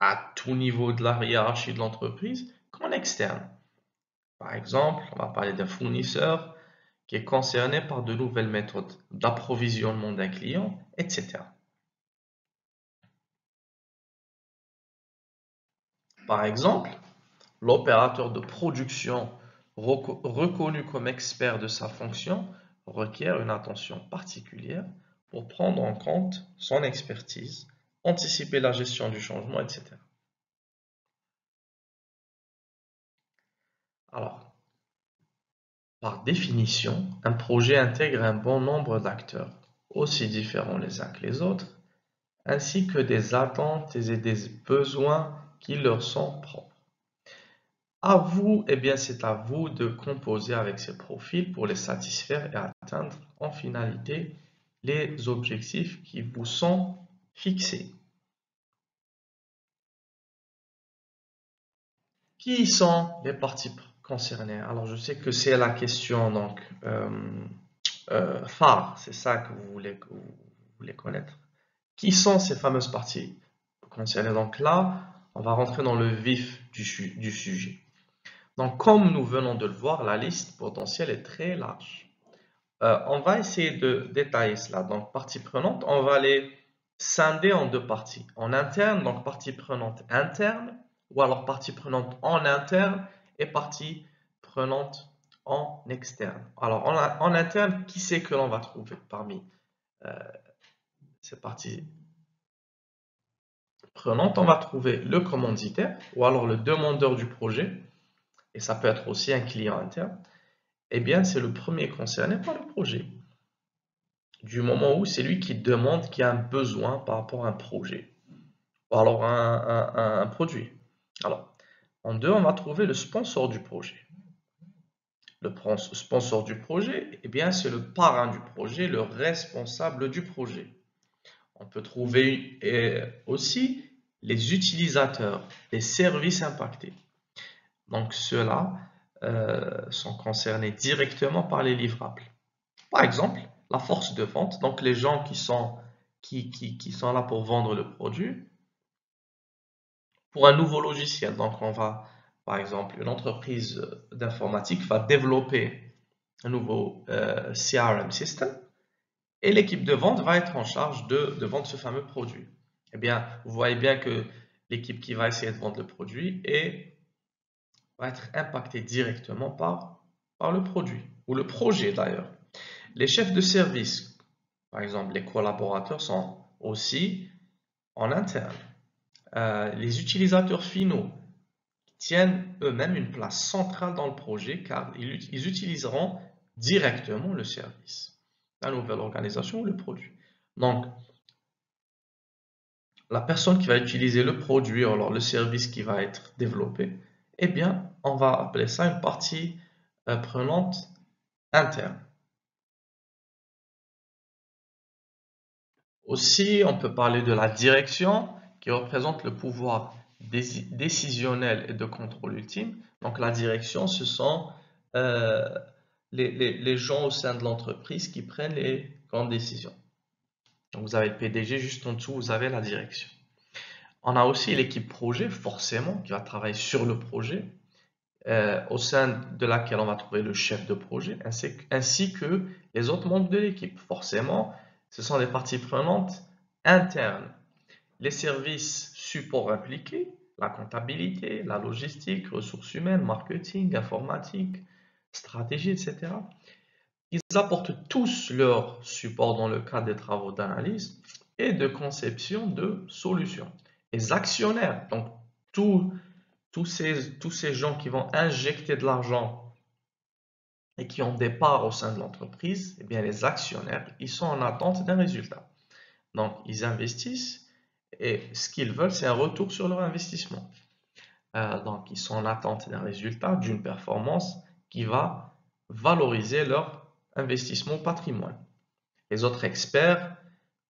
à tout niveau de la hiérarchie de l'entreprise, qu'en externe. Par exemple, on va parler d'un fournisseur qui est concerné par de nouvelles méthodes d'approvisionnement d'un client, etc. Par exemple, l'opérateur de production reconnu comme expert de sa fonction requiert une attention particulière pour prendre en compte son expertise, anticiper la gestion du changement, etc. Alors, par définition, un projet intègre un bon nombre d'acteurs, aussi différents les uns que les autres, ainsi que des attentes et des besoins qui leur sont propres. À vous, c'est à vous de composer avec ces profils pour les satisfaire et atteindre en finalité les objectifs qui vous sont fixés. Qui sont les parties concernées? Alors, je sais que c'est la question donc phare, c'est ça que vous voulez connaître. Qui sont ces fameuses parties concernées? Donc là, on va rentrer dans le vif du sujet. Donc, comme nous venons de le voir, la liste potentielle est très large. On va essayer de détailler cela. Donc, parties prenantes, on va les scinder en deux parties. En interne, donc partie prenante interne, ou alors partie prenante en interne et partie prenante en externe. Alors, en interne, qui c'est que l'on va trouver parmi ces parties prenantes? On va trouver le commanditaire, ou alors le demandeur du projet, et ça peut être aussi un client interne. C'est le premier concerné par le projet. Du moment où c'est lui qui demande, qui a un besoin par rapport à un projet, ou alors un produit. Alors, en deux, on va trouver le sponsor du projet. Le sponsor du projet, c'est le parrain du projet, le responsable du projet. On peut trouver aussi les utilisateurs, les services impactés. Donc, ceux-là sont concernés directement par les livrables. Par exemple, la force de vente, donc les gens qui sont là pour vendre le produit, pour un nouveau logiciel. Donc, par exemple, une entreprise d'informatique va développer un nouveau CRM system et l'équipe de vente va être en charge de vendre ce fameux produit. Vous voyez bien que l'équipe qui va essayer de vendre le produit va être impactée directement par le produit, ou le projet d'ailleurs. Les chefs de service, par exemple, les collaborateurs sont aussi en interne. Les utilisateurs finaux tiennent eux-mêmes une place centrale dans le projet car ils utiliseront directement le service, la nouvelle organisation ou le produit. Donc, la personne qui va utiliser le produit, alors le service qui va être développé, on va appeler ça une partie prenante interne. Aussi, on peut parler de la direction qui représente le pouvoir décisionnel et de contrôle ultime. Donc la direction, ce sont euh, les gens au sein de l'entreprise qui prennent les grandes décisions. Donc vous avez le PDG, juste en dessous, vous avez la direction. On a aussi l'équipe projet, forcément, qui va travailler sur le projet, au sein de laquelle on va trouver le chef de projet, ainsi que les autres membres de l'équipe. Forcément, ce sont des parties prenantes internes. Les services support impliqués, la comptabilité, la logistique, ressources humaines, marketing, informatique, stratégie, etc. Ils apportent tous leur support dans le cadre des travaux d'analyse et de conception de solutions. Les actionnaires, donc tous, tous ces gens qui vont injecter de l'argent et qui ont des parts au sein de l'entreprise, eh bien les actionnaires, ils sont en attente d'un résultat. Donc ils investissent et ce qu'ils veulent, c'est un retour sur leur investissement. Donc ils sont en attente d'un résultat, d'une performance qui va valoriser leur investissement patrimoine. Les autres experts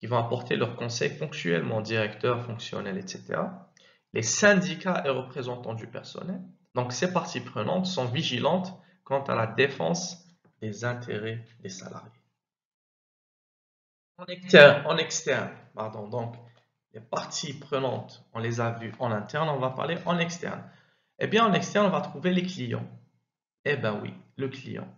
qui vont apporter leurs conseils ponctuellement, directeurs, fonctionnels, etc. Les syndicats et représentants du personnel. Donc ces parties prenantes sont vigilantes quant à la défense des intérêts des salariés. En externe, pardon, donc les parties prenantes, on les a vues en interne, on va parler en externe. Eh bien, en externe, on va trouver les clients. Eh bien oui, le client.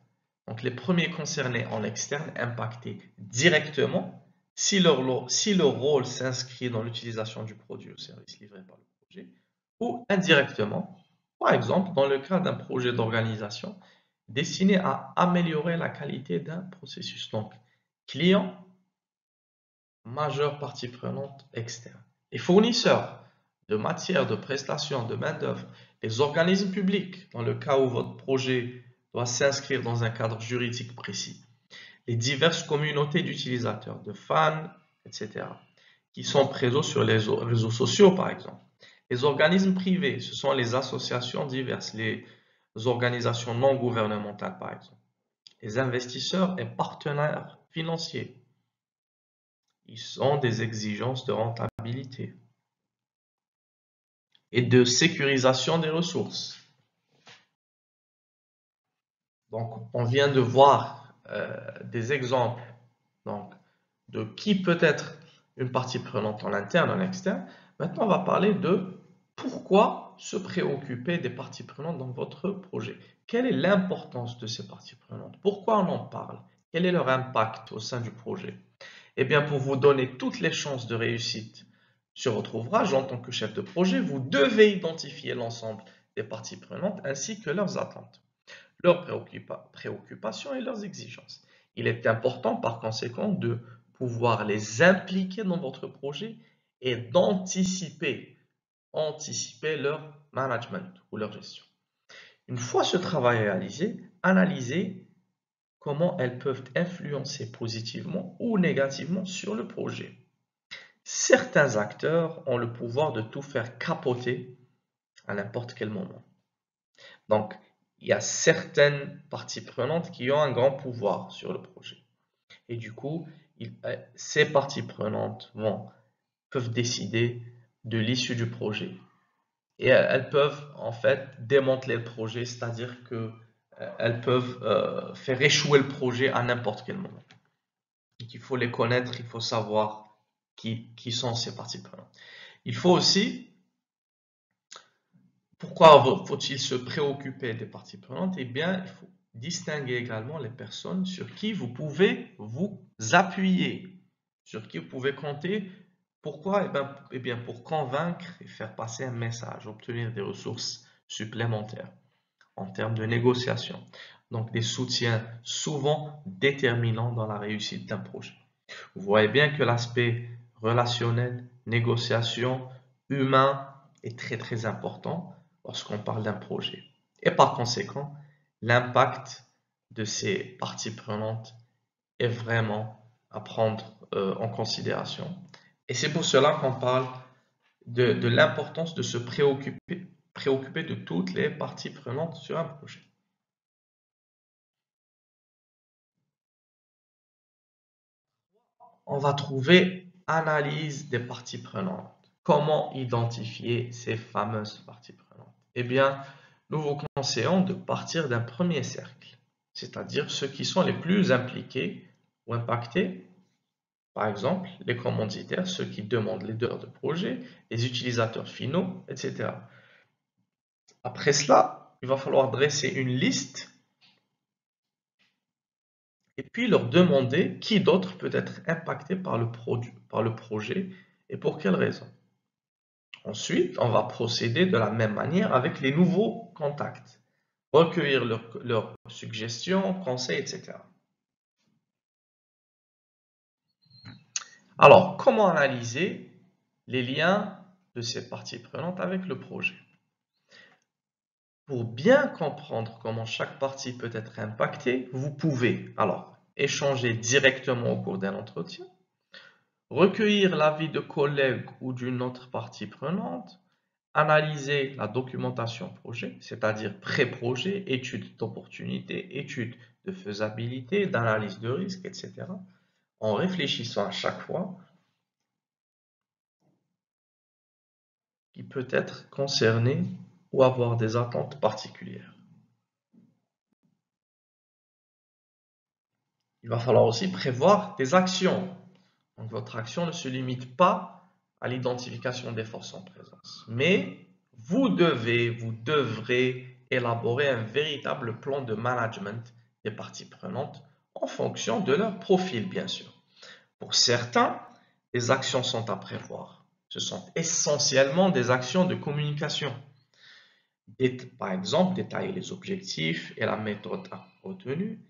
Donc les premiers concernés en externe, impactés directement si leur rôle s'inscrit dans l'utilisation du produit ou service livré par le projet, ou indirectement, par exemple dans le cadre d'un projet d'organisation destiné à améliorer la qualité d'un processus. Donc, client, majeure partie prenante externe. Les fournisseurs de matières, de prestations, de main-d'œuvre, les organismes publics, dans le cas où votre projet doit s'inscrire dans un cadre juridique précis, les diverses communautés d'utilisateurs, de fans, etc., qui sont présents sur les réseaux sociaux, par exemple. Les organismes privés, ce sont les associations diverses, les organisations non gouvernementales, par exemple. Les investisseurs et partenaires financiers, ils ont des exigences de rentabilité et de sécurisation des ressources. Donc, on vient de voir des exemples donc, de qui peut être une partie prenante en interne, en externe. Maintenant, on va parler de pourquoi se préoccuper des parties prenantes dans votre projet. Quelle est l'importance de ces parties prenantes? Pourquoi on en parle? Quel est leur impact au sein du projet? Eh bien, pour vous donner toutes les chances de réussite sur votre ouvrage, en tant que chef de projet, vous devez identifier l'ensemble des parties prenantes ainsi que leurs attentes, leurs préoccupations et leurs exigences. Il est important par conséquent de pouvoir les impliquer dans votre projet et anticiper leur management ou leur gestion. Une fois ce travail réalisé, analysez comment elles peuvent influencer positivement ou négativement sur le projet. Certains acteurs ont le pouvoir de tout faire capoter à n'importe quel moment. Donc, il y a certaines parties prenantes qui ont un grand pouvoir sur le projet. Et du coup, ces parties prenantes peuvent décider de l'issue du projet. Et elles peuvent en fait démanteler le projet, c'est-à-dire que elles peuvent faire échouer le projet à n'importe quel moment. Donc, il faut les connaître, il faut savoir qui sont ces parties prenantes. Il faut aussi, pourquoi faut-il se préoccuper des parties prenantes? Eh bien, il faut distinguer également les personnes sur qui vous pouvez vous appuyer, sur qui vous pouvez compter. Pourquoi? Eh bien, pour convaincre et faire passer un message, obtenir des ressources supplémentaires en termes de négociation. Donc, des soutiens souvent déterminants dans la réussite d'un projet. Vous voyez bien que l'aspect relationnel, négociation, humain est très très important lorsqu'on parle d'un projet. Et par conséquent, l'impact de ces parties prenantes est vraiment à prendre en considération. Et c'est pour cela qu'on parle de l'importance de se préoccuper de toutes les parties prenantes sur un projet. On va trouver analyse des parties prenantes. Comment identifier ces fameuses parties prenantes? Eh bien, nous vous conseillons de partir d'un premier cercle, c'est-à-dire ceux qui sont les plus impliqués ou impactés. Par exemple, les commanditaires, ceux qui demandent les donneurs de projet, les utilisateurs finaux, etc. Après cela, il va falloir dresser une liste et puis leur demander qui d'autre peut être impacté par le projet et pour quelles raisons. Ensuite, on va procéder de la même manière avec les nouveaux contacts, recueillir leurs suggestions, conseils, etc. Alors, comment analyser les liens de ces parties prenantes avec le projet? Pour bien comprendre comment chaque partie peut être impactée, vous pouvez alors échanger directement au cours d'un entretien, recueillir l'avis de collègues ou d'une autre partie prenante, analyser la documentation projet, c'est-à-dire pré-projet, étude d'opportunité, étude de faisabilité, d'analyse de risque, etc. En réfléchissant à chaque fois qui peut être concerné ou avoir des attentes particulières. Il va falloir aussi prévoir des actions. Donc votre action ne se limite pas à l'identification des forces en présence, mais vous devrez élaborer un véritable plan de management des parties prenantes en fonction de leur profil, bien sûr. Pour certains, les actions sont à prévoir. Ce sont essentiellement des actions de communication. Par exemple, détailler les objectifs et la méthode retenue,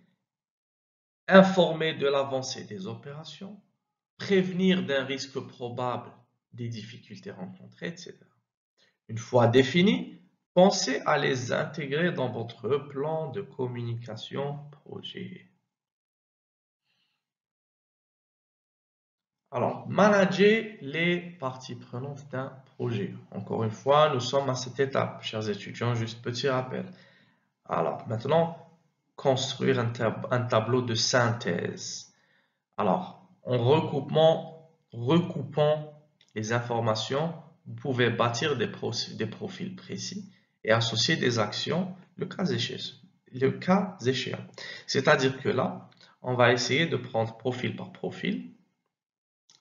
informer de l'avancée des opérations, prévenir d'un risque probable des difficultés rencontrées, etc. Une fois définis, pensez à les intégrer dans votre plan de communication projet. Alors, manager les parties prenantes d'un projet. Encore une fois, nous sommes à cette étape, chers étudiants, juste petit rappel. Alors, maintenant, construire un tableau de synthèse. Alors, en recoupant les informations, vous pouvez bâtir des profils précis et associer des actions le cas échéant. C'est-à-dire que là, on va essayer de prendre profil par profil,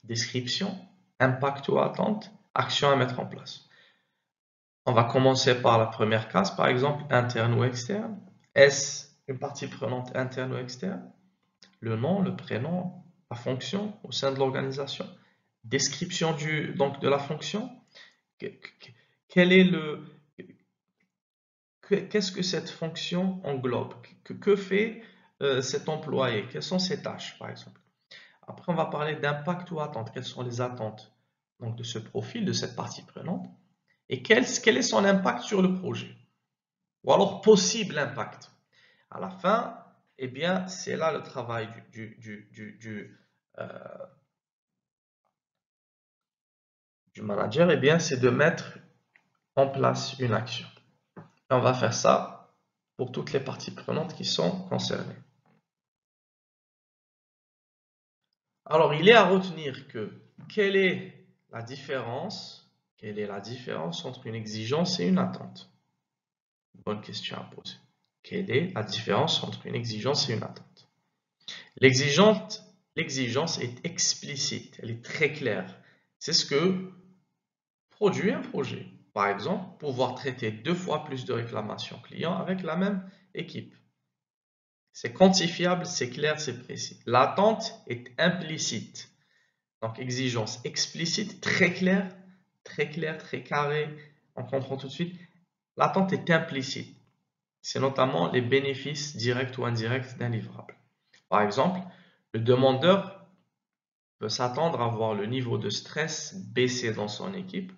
description, impact ou attente, action à mettre en place. On va commencer par la première case, par exemple, interne ou externe. Est-ce une partie prenante interne ou externe? Le nom, le prénom, la fonction au sein de l'organisation, description donc de la fonction, qu'est-ce que cette fonction englobe, que fait cet employé, quelles sont ses tâches par exemple. Après on va parler d'impact ou attente, quelles sont les attentes donc, de ce profil, de cette partie prenante, et quel est son impact sur le projet, ou alors possible impact. À la fin, eh bien, c'est là le travail du manager, eh bien, c'est de mettre en place une action. Et on va faire ça pour toutes les parties prenantes qui sont concernées. Alors, il est à retenir que quelle est la différence entre une exigence et une attente? Bonne question à poser. Quelle est la différence entre une exigence et une attente? L'exigence est explicite, elle est très claire. C'est ce que produit un projet. Par exemple, pouvoir traiter 2 fois plus de réclamations clients avec la même équipe. C'est quantifiable, c'est clair, c'est précis. L'attente est implicite. Donc, exigence explicite, très claire, très carré. On comprend tout de suite. L'attente est implicite. C'est notamment les bénéfices directs ou indirects d'un livrable. Par exemple, le demandeur peut s'attendre à voir le niveau de stress baisser dans son équipe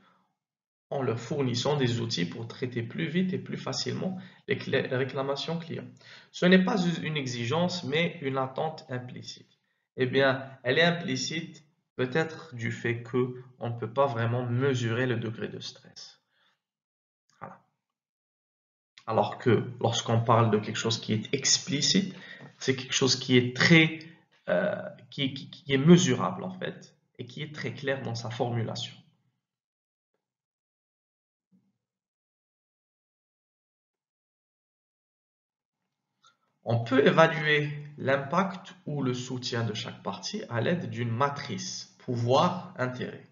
en leur fournissant des outils pour traiter plus vite et plus facilement les réclamations clients. Ce n'est pas une exigence, mais une attente implicite. Eh bien, elle est implicite peut-être du fait qu'on ne peut pas vraiment mesurer le degré de stress. Voilà. Alors que lorsqu'on parle de quelque chose qui est explicite, c'est quelque chose qui est très, qui est mesurable en fait, et qui est très clair dans sa formulation. On peut évaluer l'impact ou le soutien de chaque partie à l'aide d'une matrice pouvoir-intérêt.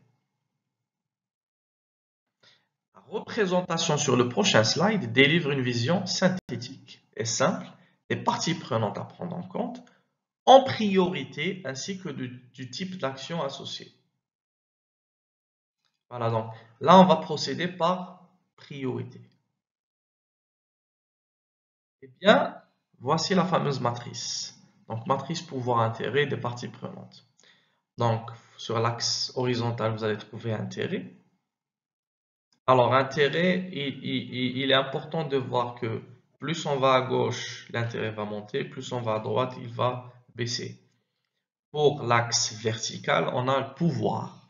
La représentation sur le prochain slide délivre une vision synthétique et simple des parties prenantes à prendre en compte, en priorité ainsi que du type d'action associée. Voilà, donc là on va procéder par priorité. Eh bien, voici la fameuse matrice. Donc, matrice pouvoir-intérêt des parties prenantes. Donc, sur l'axe horizontal, vous allez trouver intérêt. Alors, intérêt, il est important de voir que plus on va à gauche, l'intérêt va monter, plus on va à droite, il va baisser. Pour l'axe vertical, on a le pouvoir.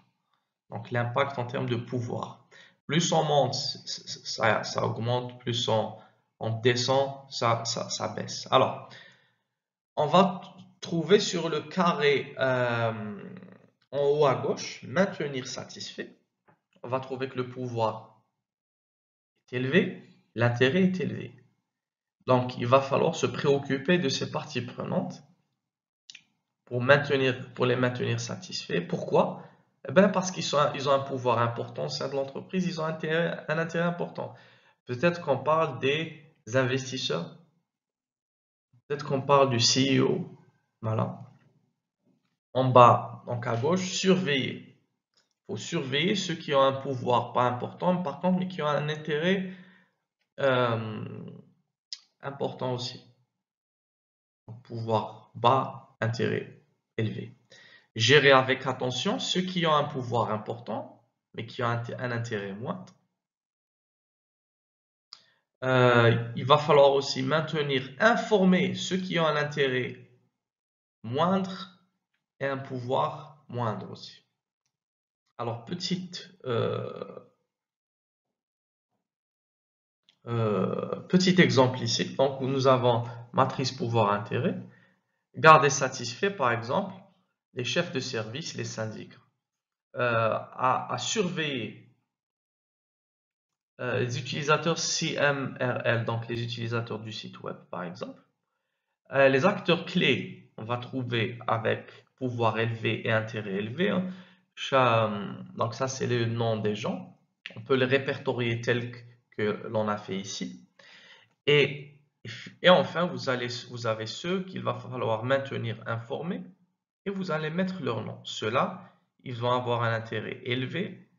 Donc, l'impact en termes de pouvoir. Plus on monte, ça augmente, plus on descend, ça baisse. Alors, on va trouver sur le carré en haut à gauche, maintenir satisfait. On va trouver que le pouvoir est élevé, l'intérêt est élevé. Donc, il va falloir se préoccuper de ces parties prenantes pour les maintenir satisfaits. Pourquoi? Eh bien, parce qu'ils ont un pouvoir important au sein de l'entreprise, ils ont un intérêt important. Peut-être qu'on parle des investisseurs, peut-être qu'on parle du CEO. Voilà. En bas, donc à gauche, surveiller. Il faut surveiller ceux qui ont un pouvoir pas important, par contre, mais qui ont un intérêt important aussi. Pouvoir bas, intérêt élevé. Gérer avec attention ceux qui ont un pouvoir important, mais qui ont un intérêt moindre. Il va falloir aussi maintenir informés ceux qui ont un intérêt moindre et un pouvoir moindre aussi. Alors, petit exemple ici. Donc, nous avons matrice pouvoir-intérêt. Garder satisfait, par exemple, les chefs de service, les syndics. À surveiller les utilisateurs CMRL, donc les utilisateurs du site web, par exemple. Les acteurs clés, on va trouver avec pouvoir élevé et intérêt élevé. Donc ça, c'est le nom des gens. On peut les répertorier tels que l'on a fait ici. Et enfin, vous avez ceux qu'il va falloir maintenir informés et vous allez mettre leur nom. Ceux-là, ils vont avoir un intérêt élevé.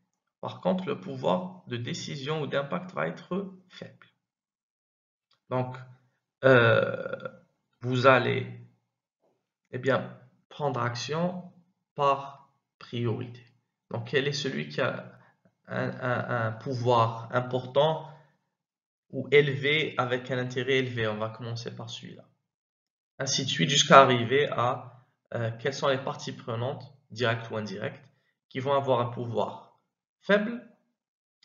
Par contre, le pouvoir de décision ou d'impact va être faible. Donc, vous allez prendre action par priorité. Donc, quel est celui qui a un pouvoir important ou élevé avec un intérêt élevé? On va commencer par celui-là. Ainsi de suite jusqu'à arriver à quelles sont les parties prenantes, directes ou indirectes, qui vont avoir un pouvoir faible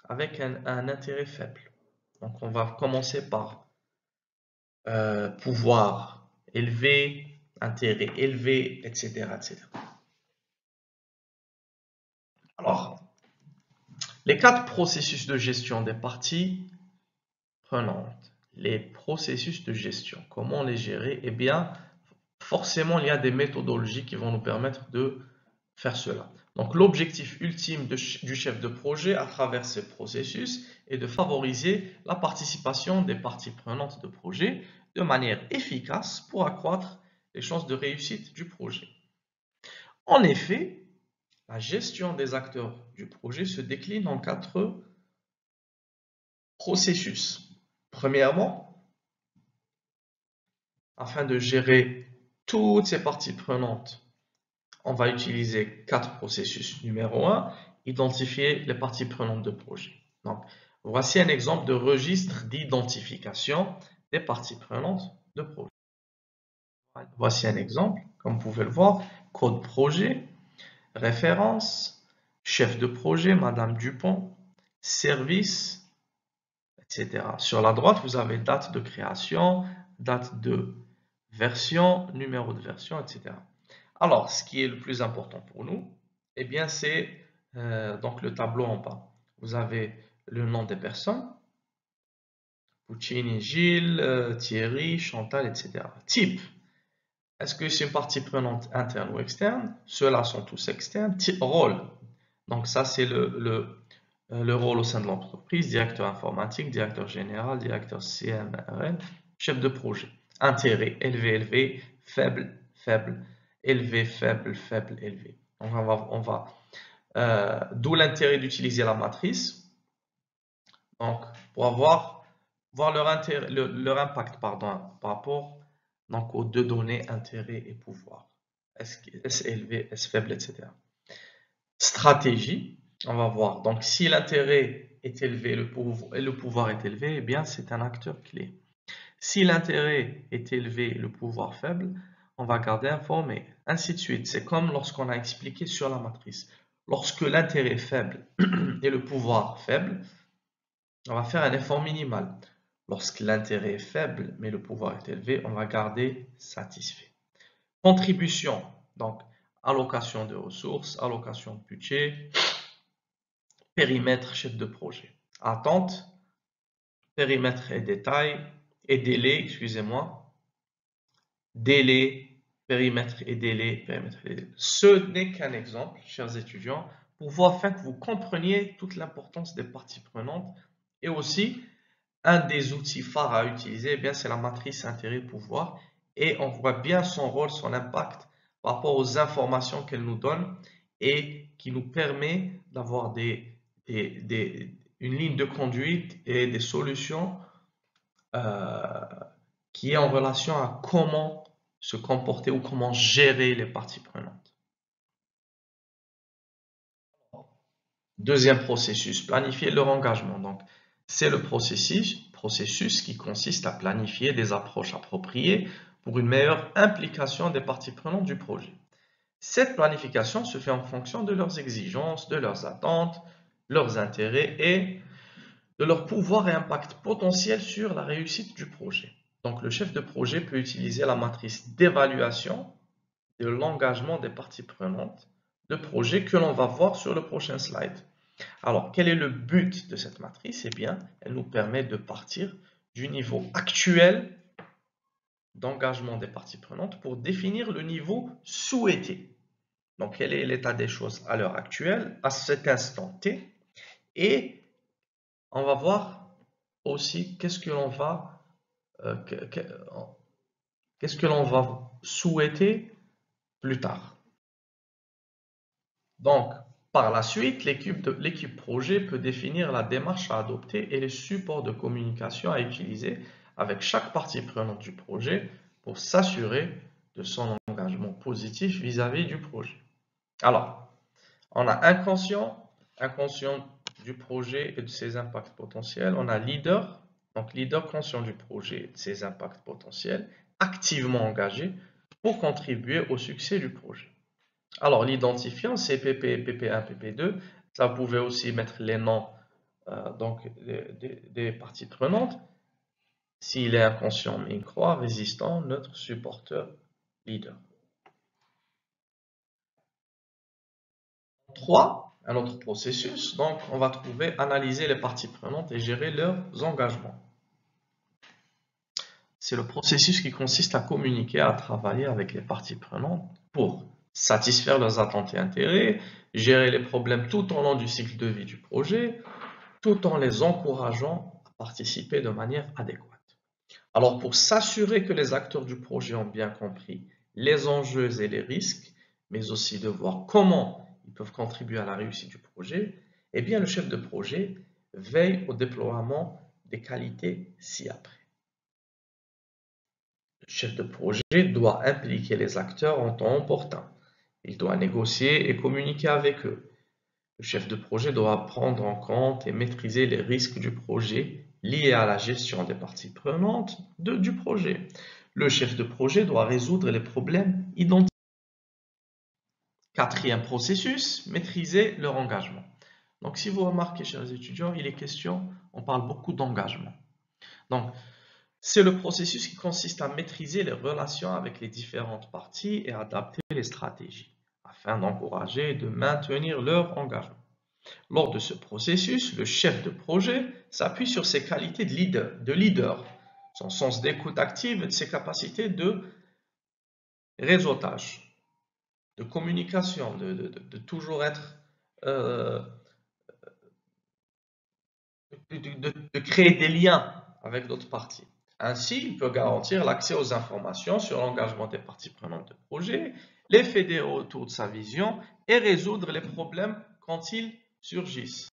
avec un intérêt faible. Donc, on va commencer par pouvoir élevé, intérêt élevé, etc., etc. Alors, les 4 processus de gestion des parties prenantes. Les processus de gestion, comment les gérer? Eh bien, forcément, il y a des méthodologies qui vont nous permettre de faire cela. Donc, l'objectif ultime du chef de projet à travers ces processus est de favoriser la participation des parties prenantes de projet de manière efficace pour accroître les chances de réussite du projet. En effet, la gestion des acteurs du projet se décline en 4 processus. Premièrement, afin de gérer toutes ces parties prenantes, on va utiliser 4 processus. Numéro 1, identifier les parties prenantes de projet. Donc, voici un exemple de registre d'identification des parties prenantes de projet. Voici un exemple, comme vous pouvez le voir, code projet, référence, chef de projet, Madame Dupont, service, etc. Sur la droite, vous avez date de création, date de version, numéro de version, etc. Alors, ce qui est le plus important pour nous, eh bien, c'est donc le tableau en bas. Vous avez le nom des personnes, Puccini, Gilles, Thierry, Chantal, etc. Type, est-ce que c'est une partie prenante interne ou externe? Ceux-là sont tous externes. Rôle, donc ça c'est le rôle au sein de l'entreprise, directeur informatique, directeur général, directeur CMRL, chef de projet. Intérêt, élevé, élevé, faible, faible, élevé, faible, faible, élevé. Donc d'où l'intérêt d'utiliser la matrice. Donc, pour voir leur, leur impact par rapport donc, aux deux données, intérêt et pouvoir. Est-ce élevé, est-ce faible, etc. Stratégie, on va voir. Donc, si l'intérêt est élevé et le pouvoir est élevé, eh bien, c'est un acteur clé. Si l'intérêt est élevé et le pouvoir faible, on va garder informé, ainsi de suite. C'est comme lorsqu'on a expliqué sur la matrice. Lorsque l'intérêt est faible et le pouvoir faible, on va faire un effort minimal. Lorsque l'intérêt est faible mais le pouvoir est élevé, on va garder satisfait. Contribution, donc allocation de ressources, allocation de budget, périmètre, chef de projet. Attente, périmètre et détail, et délai, excusez-moi, délai, périmètre et délai, périmètre et délai. Ce n'est qu'un exemple, chers étudiants, pour vous afin que vous compreniez toute l'importance des parties prenantes et aussi un des outils phares à utiliser, eh bien, c'est la matrice intérêt-pouvoir et on voit bien son rôle, son impact par rapport aux informations qu'elle nous donne et qui nous permet d'avoir une ligne de conduite et des solutions qui est en relation à comment se comporter ou comment gérer les parties prenantes. Deuxième processus, planifier leur engagement. Donc, c'est le processus qui consiste à planifier des approches appropriées pour une meilleure implication des parties prenantes du projet. Cette planification se fait en fonction de leurs exigences, de leurs attentes, leurs intérêts et de leur pouvoir et impact potentiel sur la réussite du projet. Donc, le chef de projet peut utiliser la matrice d'évaluation de l'engagement des parties prenantes de projet que l'on va voir sur le prochain slide. Alors, quel est le but de cette matrice? Eh bien, elle nous permet de partir du niveau actuel d'engagement des parties prenantes pour définir le niveau souhaité. Donc, quel est l'état des choses à l'heure actuelle, à cet instant T, et on va voir aussi qu'est-ce que l'on va souhaiter plus tard. Donc, par la suite, l'équipe projet peut définir la démarche à adopter et les supports de communication à utiliser avec chaque partie prenante du projet pour s'assurer de son engagement positif vis-à-vis du projet. Alors, on a inconscient du projet et de ses impacts potentiels. On a leader, donc leader conscient du projet et de ses impacts potentiels, activement engagé pour contribuer au succès du projet. Alors, l'identifiant, c'est PP, PP1, PP2. Ça, vous pouvez aussi mettre les noms donc, des parties prenantes. S'il est inconscient, mais il croit, résistant, neutre, supporteur, leader. 3, un autre processus. Donc, on va trouver, analyser les parties prenantes et gérer leurs engagements. C'est le processus qui consiste à communiquer, à travailler avec les parties prenantes pour satisfaire leurs attentes et intérêts, gérer les problèmes tout au long du cycle de vie du projet, tout en les encourageant à participer de manière adéquate. Alors, pour s'assurer que les acteurs du projet ont bien compris les enjeux et les risques, mais aussi de voir comment ils peuvent contribuer à la réussite du projet, eh bien, le chef de projet veille au déploiement des qualités ci-après. Le chef de projet doit impliquer les acteurs en temps opportun. Il doit négocier et communiquer avec eux. Le chef de projet doit prendre en compte et maîtriser les risques du projet liés à la gestion des parties prenantes du projet. Le chef de projet doit résoudre les problèmes identifiés. Quatrième processus, maîtriser leur engagement. Donc, si vous remarquez, chers étudiants, il est question, on parle beaucoup d'engagement. Donc, c'est le processus qui consiste à maîtriser les relations avec les différentes parties et adapter les stratégies afin afin d'encourager et de maintenir leur engagement. Lors de ce processus, le chef de projet s'appuie sur ses qualités de leader, son sens d'écoute active et ses capacités de réseautage, de communication, de toujours être, euh, de créer des liens avec d'autres parties. Ainsi, il peut garantir l'accès aux informations sur l'engagement des parties prenantes de projet, les fédérer autour de sa vision et résoudre les problèmes quand ils surgissent.